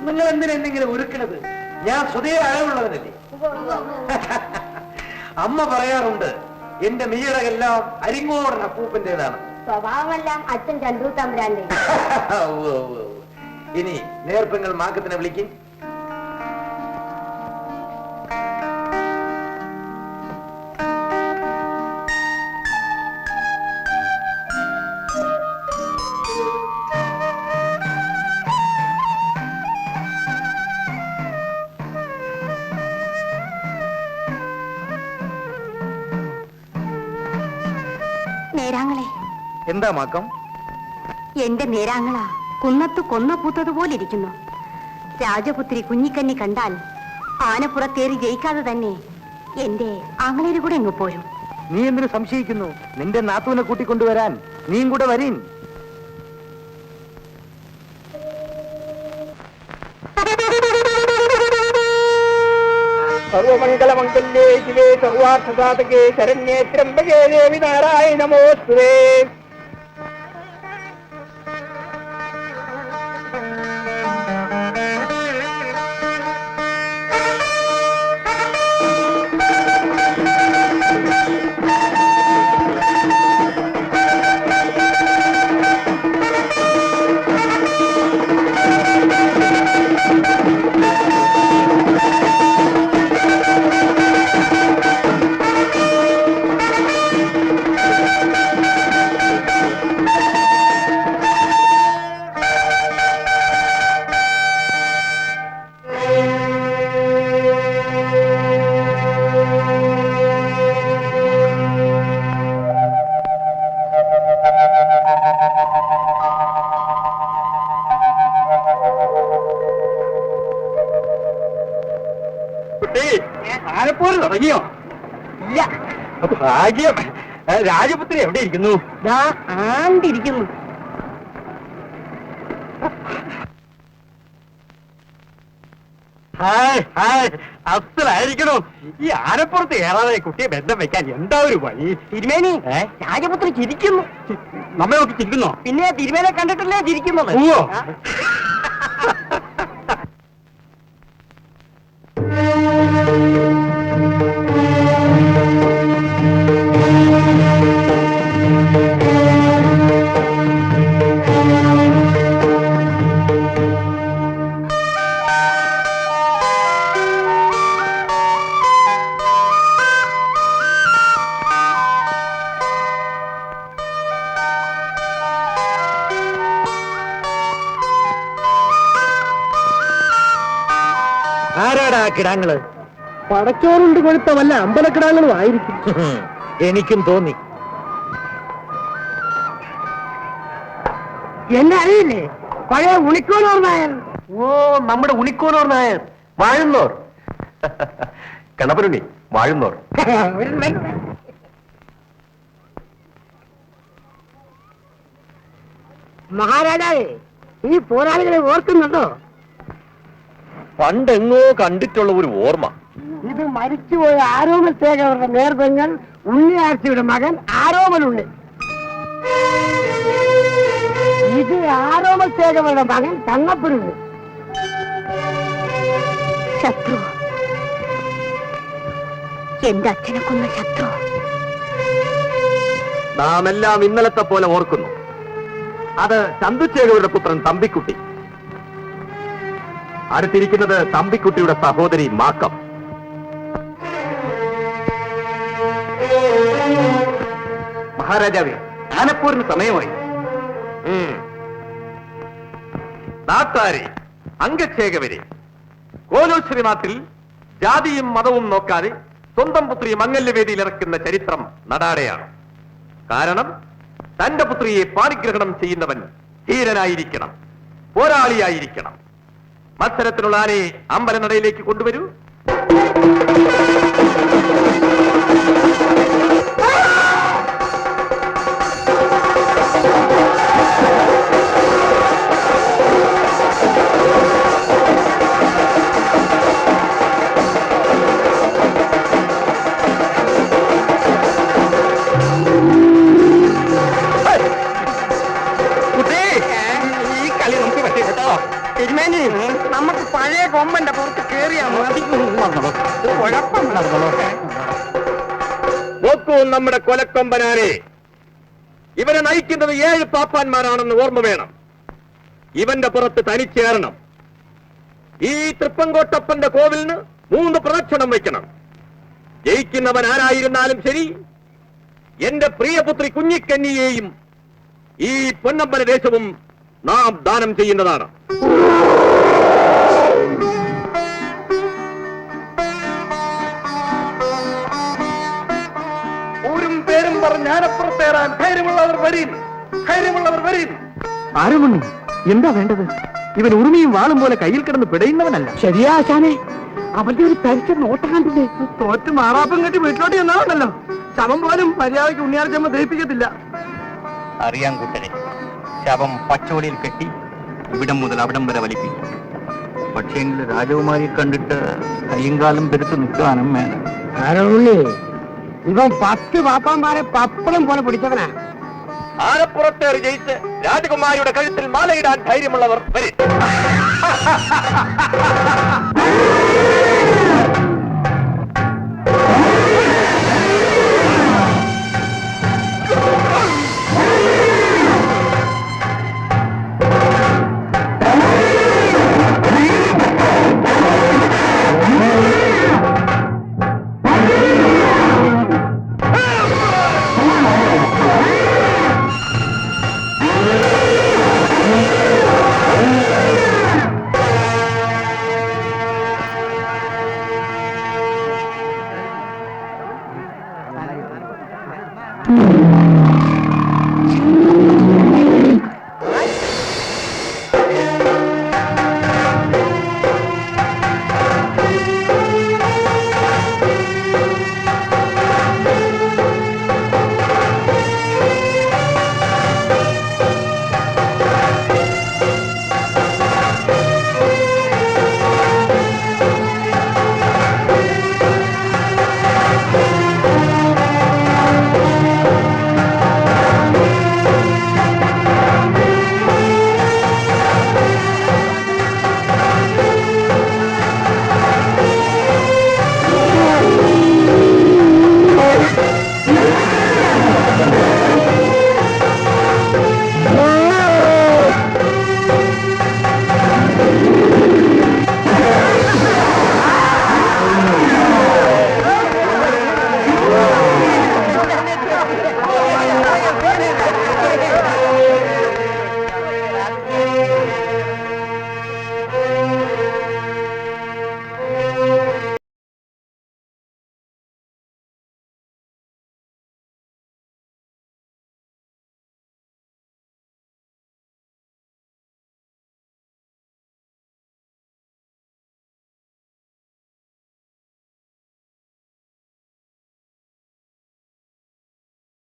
നിങ്ങൾ എന്തിനെന്തെങ്കിലും ഒരുക്കണത്? ഞാൻ സ്വതേ അഴവുള്ളവനല്ലേ. അമ്മ പറയാറുണ്ട് എന്റെ മീഴകെല്ലാം അരിങ്ങോടൻ അപ്പൂപ്പന്റേതാണ്. സ്വഭാവമെല്ലാം അച്ഛൻ ചന്ദ്രു തമ്പുരാന്റെ. ഇനി നേർപ്പങ്ങൾ മാക്കത്തിനെ വിളിക്കും. നേരാങ്ങളെ. എന്താ മാക്കം? എന്റെ നേരാങ്ങള കുന്നത്ത് കൊന്ന പൂത്തതുപോലെ ഇരിക്കുന്നു. രാജപുത്രി കുഞ്ഞിക്കണ്ണി കണ്ടാൽ ആനപ്പുറത്തേറി ജയിക്കാതെ തന്നെ എന്റെ ആങ്ങളേര് കൂടെ എങ്ങ് പോരും. നീ എന്തിനു സംശയിക്കുന്നു? നിന്റെ നാത്തൂനെ കൂട്ടിക്കൊണ്ടുവരാൻ നീയും കൂടെ വരീൻ. സർവമംഗളമംഗല്യേ ശിവേ സർവാർത്ഥസാധകേ ശരണ്യേ ത്രംബകേ ദേവി നാരായണ നമോസ്തുതേ. ആനപ്പോര് തുടങ്ങിയോ? ഇല്ല. ഭാഗ്യം. രാജപുത്രി എവിടെ ഇരിക്കുന്നു? ആണ്ടിരിക്കുന്നു. ഹായ് ഹായ്, അസലായിരിക്കണോ? ഈ ആനപ്പുറത്ത് ഏറാതെ കുട്ടിയെ ബന്ധം വെക്കാൻ എന്താ ഒരു വഴി? തിരുമേനി, രാജപുത്രി ചിരിക്കുന്നു. നമ്മെ നോക്കി ചിരിക്കുന്നോ? പിന്നെ തിരുമേനെ കണ്ടിട്ടല്ലേ ചിരിക്കുന്നത്? ഓ ആരാടാ കിടാങ്ങള്? പടച്ചോറുണ്ട് കൊഴുത്ത വല്ല അമ്പലക്കിടാങ്ങളും ആയിരിക്കും. എനിക്കും തോന്നി. എന്നെ അറിയില്ലേ? പഴയ ഉണിക്കോനോർ നായർ. ഓ, നമ്മുടെ ഉണിക്കോനോർ നായർ. വാഴുന്നോർ. കണപരുണി വാഴുന്നോർ. മഹാരാജാവേ, ഈ പോരാളികളെ ഓർക്കുന്നുണ്ടോ? പണ്ടെങ്ങോ കണ്ടിട്ടുള്ള ഒരു ഓർമ്മ. ഇത് മരിച്ചുപോയ ആരോമൽ തേജവരുടെ നേർബങ്ങൾ ഉണ്ണിയാഴ്ചയുടെ മകൻ ആരോമലുണ്ണി. ഇത് ആരോമൽ തേജവരുടെ മകൻ തങ്ങപ്പനുണ്ണി. ശത്രു, എന്റെ അച്ഛനെ കൊന്ന ശത്രു. നാം എല്ലാം ഇന്നലത്തെ പോലെ ഓർക്കുന്നു. അത് ചന്തുച്ചേകരുടെ പുത്രൻ തമ്പിക്കുട്ടി. അടുത്തിരിക്കുന്നത് തമ്പിക്കുട്ടിയുടെ സഹോദരി മാക്കം. മഹാരാജാവേ, ആനപ്പോരിന് സമയമായി. നാട്ടാരെ, അംഗച്ഛേകവരെ, കോലോശ്വരി നാട്ടിൽ ജാതിയും മതവും നോക്കാതെ സ്വന്തം പുത്രിയെ മംഗല്യവേദിയിൽ ഇറക്കുന്ന ചരിത്രം നടാടെയാണ്. കാരണം തന്റെ പുത്രിയെ പാണിഗ്രഹണം ചെയ്യുന്നവൻ ധീരനായിരിക്കണം, പോരാളിയായിരിക്കണം. മത്സരത്തിനുള്ള ആനയെ അമ്പലനടയിലേക്ക് കൊണ്ടുവരൂ. തിരുമേനി നമുക്ക് പഴയ കൊമ്പന്റെ പുറത്ത് കേറിയാ മതി. നോക്കൂ നമ്മുടെ കൊലക്കൊമ്പനാരെ, ഇവനെ നയിക്കുന്നത് 7 പാപ്പാന്മാരാണെന്ന് ഓർമ്മ വേണം. ഇവന്റെ പുറത്ത് തനിച്ചേറണം. ഈ തൃപ്പങ്കോട്ടപ്പന്റെ കോവിലിന് 3 പ്രദക്ഷിണം വയ്ക്കണം. ജയിക്കുന്നവൻ ആരായിരുന്നാലും ശരി, എന്റെ പ്രിയപുത്രി കുഞ്ഞിക്കന്നിയെയും ഈ പൊന്നമ്പല ദേശവും നാം ദാനം ചെയ്യുന്നതാണ്. ഊരും പേരും പറഞ്ഞ് ആനപ്പുറത്തേറാൻ ധൈര്യമുള്ളവർ വരീൻ, ധൈര്യമുള്ളവർ വരീൻ. ആരുമുണ്ണി, എന്താ വേണ്ടത്? ഇവൻ ഉറുമിയും വാളും പോലെ കയ്യിൽ കിടന്ന് പിടയുന്നവനല്ല. ശരിയാ ആശാനെ, അവന്റെ ഒരു പരിചയം നോട്ടം കണ്ടില്ലേ? തോറ്റ് മാറാപ്പം കെട്ടി വീട്ടിലോട്ട് ചെന്നാണല്ലോ. ശവം പോലും മര്യാദയ്ക്ക് ഉണ്ണിയാർച്ചമ്മ ദഹിപ്പിക്കത്തില്ല. അറിയാൻ കൂട്ടരെ, ശവം പച്ചോളിയിൽ കെട്ടി ഇവിടം മുതൽ അവിടം വരെ വലിപ്പിക്കും. പക്ഷേങ്കിൽ രാജകുമാരിയെ കണ്ടിട്ട് കയ്യും പെരുത്ത് നിൽക്കാനും വേണം. ആരുണ്ണി, ഇവൻ 10 പാപ്പാന്മാരെ പപ്പളം പോലെ പിടിച്ചവനാ. ആനപ്പുറത്തേറി ജയിച്ച് രാജകുമാരിയുടെ കഴുത്തിൽ മാലയിടാൻ ധൈര്യമുള്ളവർ വരും.